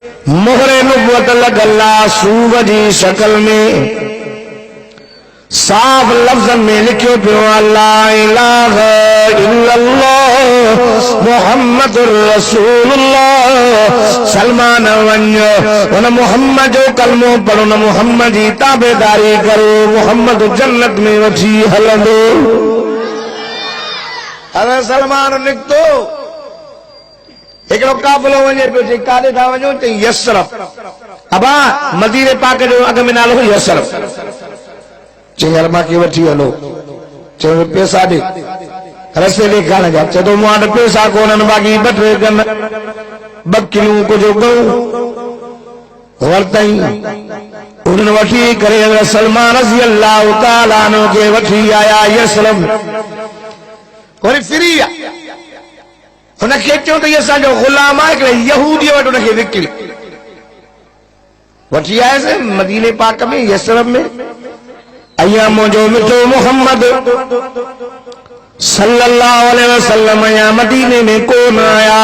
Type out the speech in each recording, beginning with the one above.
مہر نبوت لگلا سوگ جی شکل میں صاف لفظ میں لکھو پیو لا الہ الا اللہ محمد رسول اللہ سلمان ونجو ان محمد جو کلموں پڑھو نہ محمد جی تابعداری کرو محمد جنت میں وٹھی ہلندو حضرت سلمان نکتو ایک لوگ قافلو ونجے پہ چی کالے تھا ونجو چی یسرف ابا مدینہ پاک جو اگر میں نالو یسرف چی علماء کی وٹھی ہلو چی پیسہ دے رسے لے کھانا جا چی تو مواد پیسہ کونن باقی بٹرے کرنا بکلوں کو جو گو ورطائی انہوں نے وٹھی کرے حضرت سلمان رضی اللہ تعالیٰ عنہ کے وٹھی آیا یسرف اور فری انہیں کہتے ہوں تو یہ سا جو غلام آئے کہ یہودی وٹ انہیں کے وکل وٹھی آئے سے مدینہ پاک میں یسرب میں ایاموں جو مٹو محمد صلی اللہ علیہ وسلم یا مدینے میں کون آیا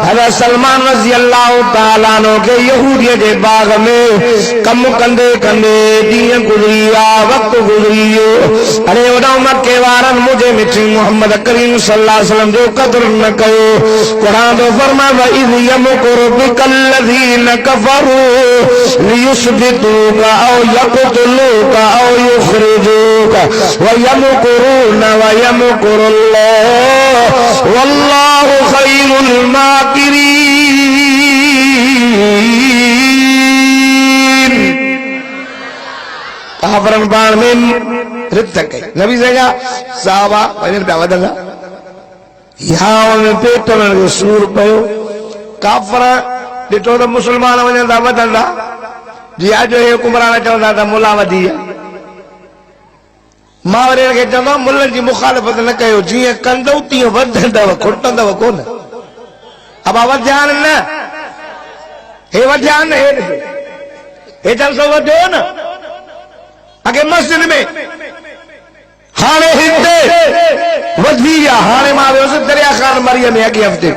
حضرت سلمان رضی اللہ تعالیٰ عنہ کے یہودیہ کے باغ میں کم کندے کندے دین گزریا وقت گزریو ارے وڈاؤ مکے وارن مجھے مٹھی محمد کریم صلی اللہ علیہ وسلم جو قدر نہ کہو قرآن تو فرما وَإِذْ يَمْكُرُ بِكَ الَّذِينَ كَفَرُوا لِيُثْبِتُوكَ أَوْ يَقْتُلُوكَ أَوْ يُخْرِجُوكَ وَيَمْكُرُونَ وَيَمْكُرُ اللَّهُ وَاللَّهُ خَيْرُ الْمَاكِرِينَ کافرن بان میں رد تک گئی نبی سے کہا صحابہ پہنے پہ آوازہ گا یہاں میں پیٹو میں سور پہو کافرن دیتو تو مسلمان میں دعوت اللہ جی آج جو ہے حکمرانا چاہتا تھا ملاوتی ہے ماورے کے جمع ملن جی مخالفت نہ کہو جی کندو تیو ودھندا و کھٹندا و کون اب آواز دھیان نہ ہے وہ دھیان ہے اے چل سو ودھو نا اگے مسجد میں ہانے ہندے ودھیا ہانے ماوے اسے دریا خان مریم ہے اگے ہفتے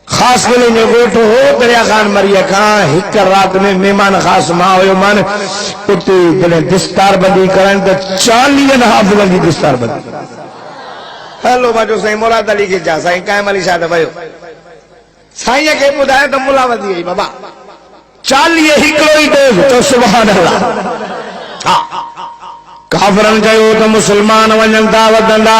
خاص ملے میں گوٹو ہو دریا خان مریا کھاں ہکر رات میں مہمان خاص ماں ہوئے مان اتے دلیں دستار بندی کریں تو 40 حافظن کی دستار بندی ہلو باجو سائیں مراد علی کے جا سائیں قائم علی شاہ دبائیو سائیں کے پودھائے تو ملاوتی ہے بابا 40 ہکلوئی دے تو سبحان اللہ کافرن کہو تو مسلمان ونجن دعوت دندا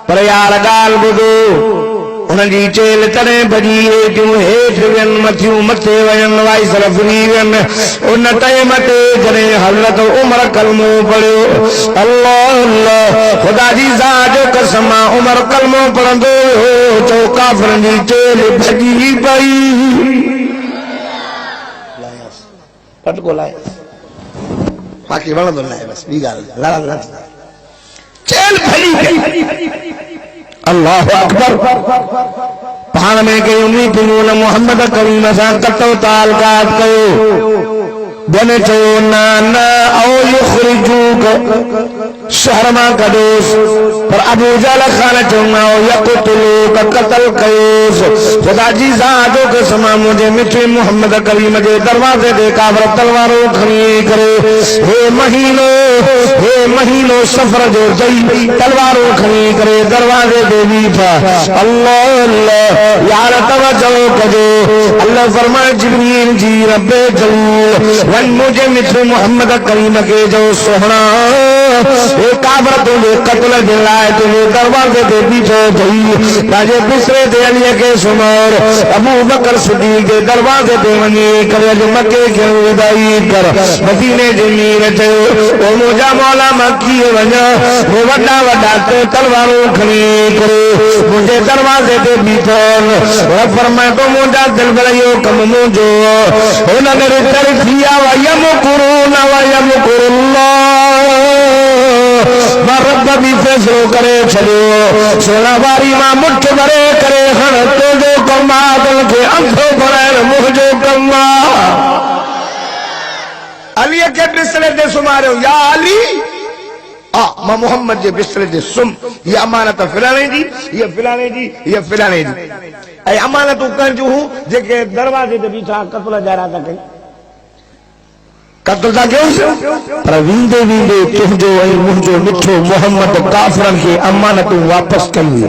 پر یار گال بدو انہاں جی چیل تڑے بجی ایٹیوں ہیٹ وین متھیوں متے وین وائی صرف ریوین انہاں ٹائم تے جنے حضرت عمر کلمو پڑھو اللہ اللہ خدا جی ذات قسم عمر کلمو پڑھندو تو کافرن جی چیل بجی پئی پٹ کو لائے باقی بڑھ دو لائے بس بھی گال لڑا چیل بھلی گئی اللہ اکبر پہاڑ میں کہ امید پنون محمد کریم سان کتو تعلقات کہو بنے چھو نانا او یخرجوک شہر ماں کدوس پر ابو جال خانہ چھونا او یقتلوک قتل کیوس خدا جی ذاتو کے سما مجھے مٹھے محمد کریم جے دروازے دے کابر تلواروں کھنی کرے ہے مہینو سفر جو جئی تلواروں کھنی کرے دروازے دے بیٹھا اللہ اللہ یار توجہ کجو اللہ فرمائے جبریل جی رب جلیل ون مجھے مٹھے محمد کریم کے جو سہنا ایک آبر تمہیں قتل دلائے تمہیں دروازے دے بیٹھو جئی تاجے دوسرے دے علی کے سمور ابو بکر صدیق دے دروازے دے ونی کرے جو مکے کے ودائی کر مدینے جمیر چھو او مجھا مولا مکی ونیا وہ وڈا وڈا تو تلواروں کھنی کرے مجھے دروازے دے بیٹھو رب فرمائے تو مجھا دل بلائیو کم مجھو انہوں نے ترکیا وَيَمْكُرُونَ وَيَمْكُرُ اللَّهُ رب بھی فیصلو کرے چھلو سونا باری ماں مٹھ برے کرے ہن تو جو کما دل کے انتھو برائے مجھو کما علی کے بسلے دے سمارے ہو یا علی ماں محمد جے بستر جے سم یہ امانت فلانے جی یہ فلانے جی یہ فلانے جی اے امانتوں کنجو ہوں جے کہ دروازے تے بیٹھا قتل جارا تھا کہیں قتل تھا کیوں پر ویندے ویندے تجھو اے منجو مٹھو محمد کافرن کے امانتوں واپس کریے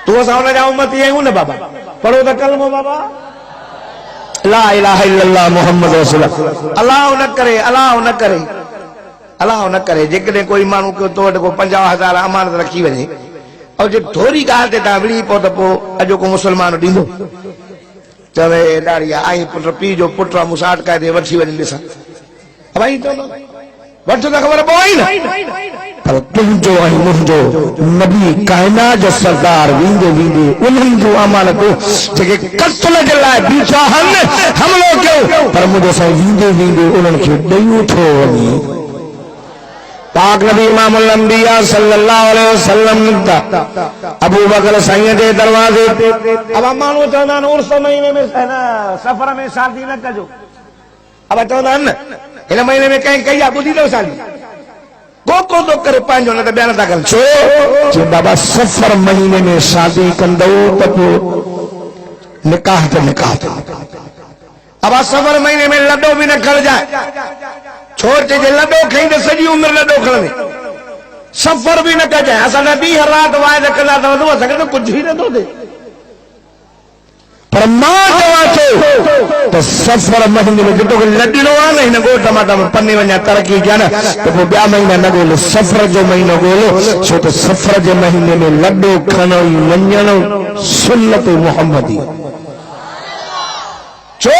تو اسا انہاں جا امتی ہے نہ بابا پڑھو تے کلمہ بابا لا الہ الا اللہ محمد رسول اللہ اللہ نہ کرے اللہ نہ کرے جے کوئی مانو کو تو کو 50,000 امانت رکھی ونے اور جو تھوڑی گال تے تا وڑی پو تے پو اجو کو مسلمان ڈیندو چوے ڈاڑیا آئی پٹ پی جو پٹرا مساٹ کا دے وٹھی ونی لسا بھائی تو وٹھ تے خبر پوئی نا پر تم جو ائی منجو نبی کائنات جو سردار ویندے ویندے انہن جو امانت جے قتل دے لائے بیٹھا ہم لوگ کیوں پر مجھے سا ویندے ویندے انہن کے ڈیو تھو ونی پاک نبی امام الانبیاء صلی اللہ علیہ وسلم تا ابو بکر سائیں دے دروازے اب امانو چاہنا نور سو مہینے میں سفر میں شادی نہ کجو اب چاہنا نا ان مہینے میں کہیں کہیں ابو دی دو سالی کو تو کرے پانچوں نہ بیان تھا کر چھو بابا سفر مہینے میں شادی کندو تپو نکاح تے اب سفر مہینے میں لڈو بھی نہ کھڑ جائے چھوٹے جے لڈو کھیں دے سجی عمر لڈو کھڑنے سفر بھی نہ کر جائے اسا نبی ہر رات وائد کلا تو دو سکے تو کچھ ہی نہ دو دے پر ماں جوا تو سفر مہینے میں جتو کہ لڈی نو آنے ہی نہ گو ٹماٹا میں پنی ونیا ترکی جانا تو وہ بیا مہینہ نہ گولو سفر جو مہینہ گولو چھو تو سفر جو مہینے میں لڈو کھنوئی ونیانو سنت محمدی چھو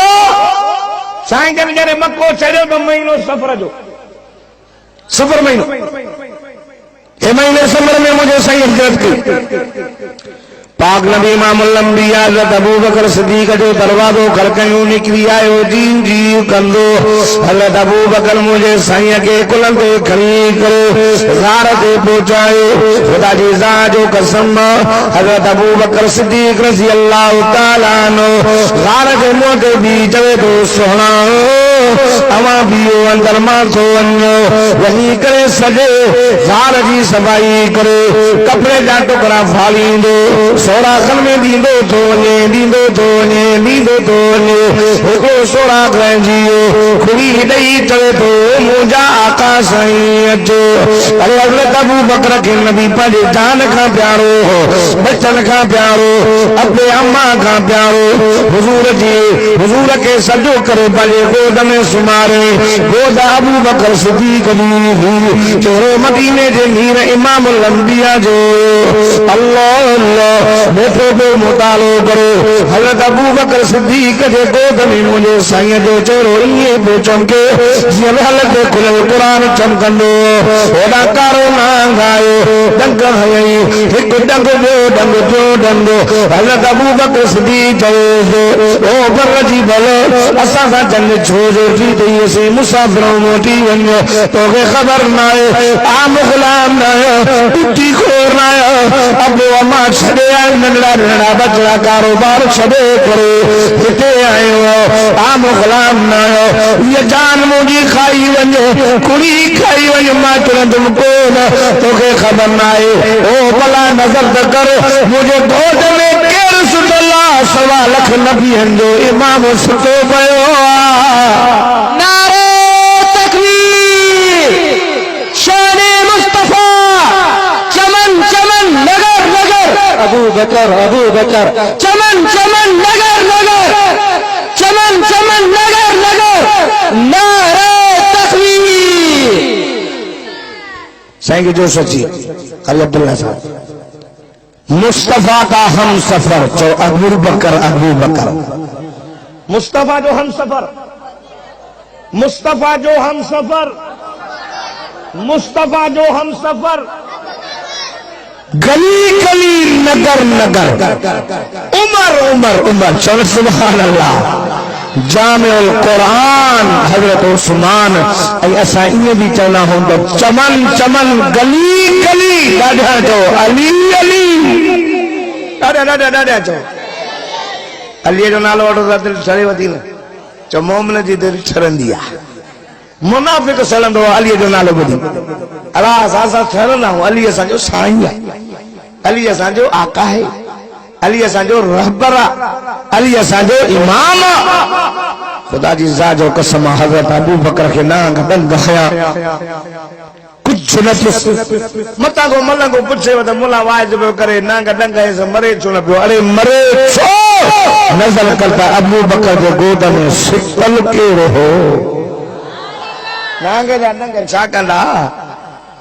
سائیں جن جنے مکو چڑھو تو مہینو سفر جو سفر مہینو اے مہینے سفر میں مجھے صحیح حجرت کی پاک نبی امام الانبیاء حضرت ابو بکر صدیق جو دروازوں کھڑکیوں نکلی آئے ہو جین جی کندو حضرت ابو بکر مجھے سائیں کے کلن دے کھڑی کرو غار دے پہنچائے خدا جی ذات جو قسم حضرت ابو بکر صدیق رضی اللہ تعالیٰ عنہ غار دے موتے بیچوے تو سونا اما بیو اندر مان تو انو وہی کرے سجے غار جی صفائی کرے کپڑے جا ٹکڑا پھالی دو سورا خن میں دیندو تونے ہوکو سورا کریں جیو کھڑی ہدئی چلے تو موجا آقا سائیں اچو ارے حضرت ابو بکر کے نبی پڑے جان کا پیارو ہو بچن کا پیارو اپنے اماں کا پیارو حضور کے سجو کرے پڑے گود میں سمارے گود ابو بکر صدیق دی چورے مدینے دے میر امام الانبیاء جو اللہ بیٹھو بے مطالعہ کرو حضرت ابو بکر صدیق دے گود میں مجھے سائیں جو چورو یہ بے چمکے جیل حلق کھلے قرآن چمکندو اوڈا کارو نانگائے ڈنگ ہائی ایک ڈنگ جو ڈنگ حضرت ابو بکر صدیق جو او برجی بلو اسا سا جنگ چھوڑے جی دئی سی مسافروں موٹی ونجو تو کہ خبر نہ ہے عام غلام نہ ہے ٹوٹی کھور نہ ہے ابو اما چھڑے آئے ننڑا بچڑا کاروبار چھڑے کرے ہٹے آئے ہو عام غلام نہ ہو یہ جان مجھے کھائی ونجے کڑی کھائی ونجے ماں تم کو تو کہ خبر نہ آئے او بلا نظر کر مجھے گود میں کے رسول اللہ سوا لکھ نبی ہنجو امام ستو بیو نعرہ تکبیر شان مصطفیٰ چمن چمن نگر نگر ابو بکر چمن چمن نگر نگر چمن چمن نگر نگر نعرہ تکبیر سائیں کے جو سچی علی عبداللہ صاحب مصطفیٰ کا ہم سفر جو ابو بکر مصطفیٰ جو ہم سفر مصطفیٰ جو ہم سفر مصطفیٰ جو ہم سفر گلی گلی نگر نگر عمر چل سبحان اللہ جامع القرآن حضرت عثمان ایسا انہیں بھی چلنا ہوں تو چمن چمن گلی گلی ڈاڈا جو علی ڈاڈا جو علی جو نالو وٹو دا دل چھڑے ودی نا چو مومن جی دل چھڑن دیا منافق سلندو علی جو نالو ٻڌي اللہ اساں ٺهرندا ہوں علی اساں جو سائیں ہے علی اساں جو آقا ہے علی اساں جو رہبر علی اساں جو امام خدا جی ذات جو قسم حضرت ابو بکر کے نام گھن گیا کچھ نہ کس متا کو ملا کو پوچھے تو مولا واج پہ کرے نانگ ڈنگ ہے مرے چھو نہ پیو ارے مرے چھو نزل کرتا ابو بکر جو گود میں ستل کے رہو نانگ جا ڈنگ چھا کندا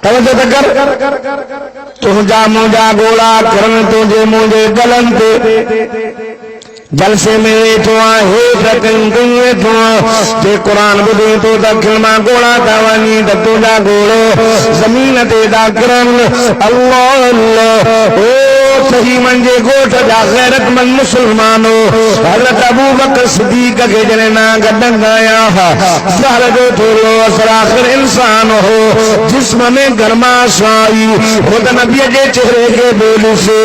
توجہ کر تجا مجا گوڑا کرن تجے مجھے گلن تے جلسے میں ویٹھو ہے رکن گئے تو تے قرآن بدے تو دکھل ماں گوڑا تاوانی دتو دا گوڑو زمین تے دا کرن اللہ اللہ او صحیح منجے گوٹھ جا غیرت من مسلمانو حضرت ابو بکر صدیق کے جنے نا گڈن گایا زہر جو تھولو اثر آخر انسان ہو جسم میں گرماش آئی خود نبی کے چہرے کے بول سے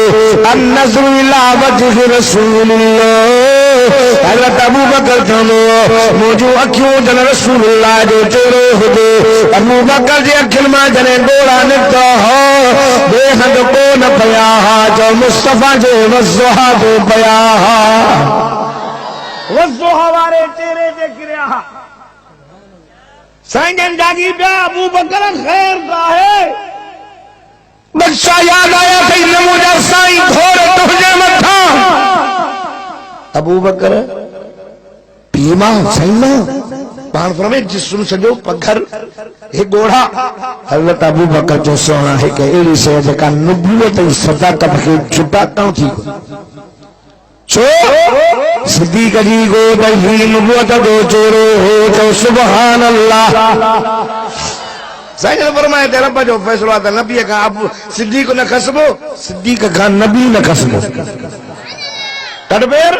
النظر الى وجه رسول اللہ حضرت ابو بکر تھنو موجو اکھیوں جن رسول اللہ جو چہرے ہدے ابو بکر جے اکھل ماں جنے گوڑا نکتا ہو بے حد کو نہ پیا جو مصطفیٰ جو وضحا تو پیا وضحا وارے چہرے جے کریا سائنجن جاگی پیا ابو بکر خیر کا ہے بچہ یاد آیا کہ نموجہ سائیں گھوڑے تجھے مٹھا ابو بکر پیما سائنہ پان فرمے جسم سجو پگھر ایک گوڑا حضرت ابو بکر جو سونا ہے کہ ایلی سے جکا نبوت صداقت کے چھپاتا ہوں تھی چھو صدیق جی کو بہی نبوت دو چورو ہو تو سبحان اللہ سائنہ فرمائے تیرا رب جو فیصلہ آتا نبی کا اب صدیق نہ کسبو صدیق کا نبی نہ کسبو کٹ پیر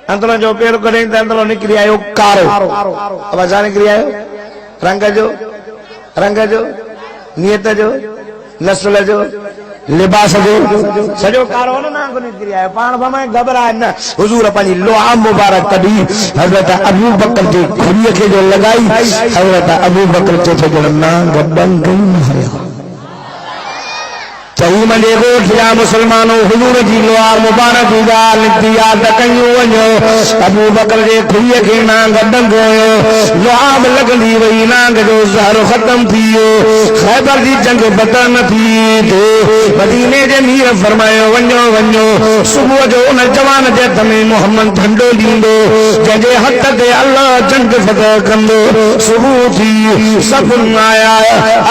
اندروں جو پیر کریں تو اندروں نکلی آئے کارو اب آجا نکلی آئے رنگ جو نیت جو نسل جو لباس جو سجو کارو نا کو نکلی آئے پان بھمائے گھبرائے نا حضور اپنی لعا مبارک کبھی حضرت ابو بکر کے کھڑیے کے جو لگائی حضرت ابو بکر کے جننا گبن گئی نہ صحیح منجے گوٹھ یا مسلمانوں حضور جی لعا مبارک گال نکتیا دکیوں ونیو ابو بکر جے کھڑیے کے نانگ ڈنگ ہوئے لعاب لگلی وئی نانگ جو زہر ختم تھیو خیبر دی جنگ بطن تھی تو مدینے جے میر فرمائے ونیو صبح جو ان جوان جے تمہیں محمد دھنڈو لیندو جے حق دے اللہ جنگ فتح کندو صبح تھی سفن آیا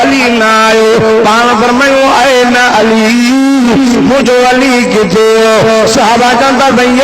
علی نہ آئے پان فرمائے آئے نہ علی مجھو علی کی تو صحابہ جانتا بھئی